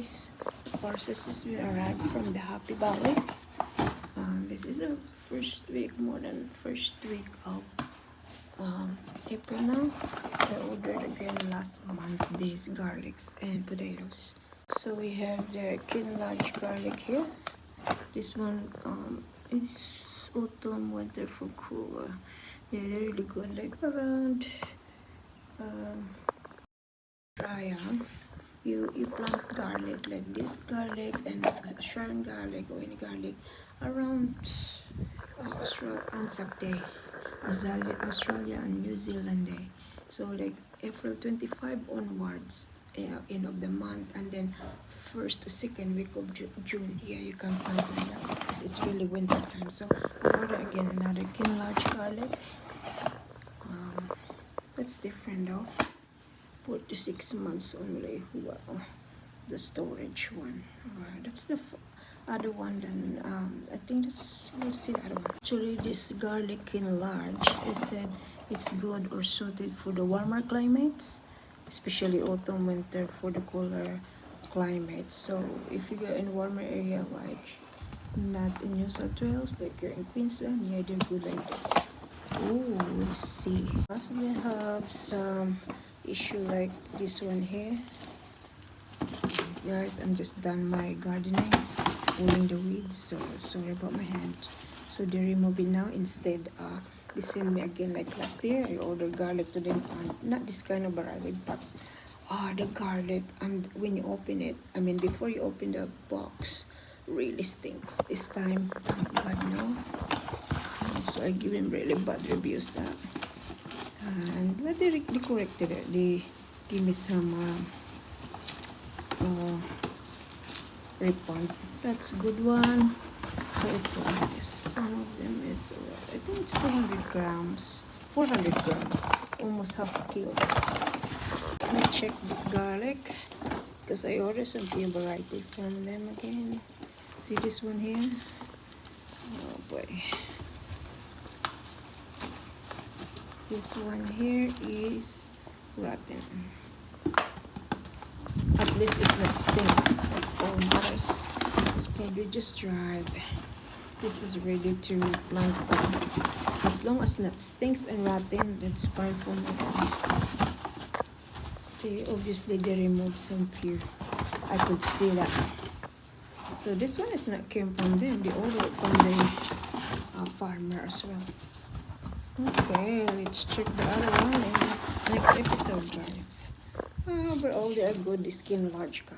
guys, the parcels just arrived from the Happy Valley. This is the first week, more than first week of April now. I ordered again last month these garlics and potatoes. So we have the King Large garlic here. This one is autumn, winter for cooler. Yeah, they're really good, like around you plant garlic like this garlic and Australian garlic or any garlic around Anzac Day, Australia and New Zealand Day. So like April 25 onwards, end of the month, and then first to second week of June. Yeah, you can plant them now because it's really winter time. So order again another King Large garlic. That's different though. 4 to 6 months only. Wow, the storage one. Alright, that's the other one. Then I think this, we'll see the other one. Actually, this garlic in large, they said it's good or suited for the warmer climates, especially autumn, winter, for the cooler climates. So if you go in warmer area like not in New South Wales, like you're in Queensland, yeah, they're good like this. Oh, let's see. Possibly have some issue like this one here. Guys, I'm just done my gardening, pulling the weeds, so sorry about my hand. So they remove it now. Instead they send me again like last year. I ordered garlic to them, not this kind of variety, but the garlic, and when you open it, I mean before you open the box, really stinks. This time, thank God, no. So I give them really bad reviews that. But they corrected it. They give me some refund. That's a good one. So it's like this. Some of them is, I think it's 200 grams, 400 grams, almost half a kilo. Let me check this garlic because I ordered some new variety from them again. See this one here? Oh boy. This one here is rotten. At least it's not stinks. That's all matters. It's probably just dried. This is ready to plant. As long as not stinks and rotten, that's fine for me. See, obviously they removed some few. I could see that. So this one is not came from them. They ordered from the farmer as well. Okay, let's check the other one in the next episode, guys. Overall, they are good. Skin large cow.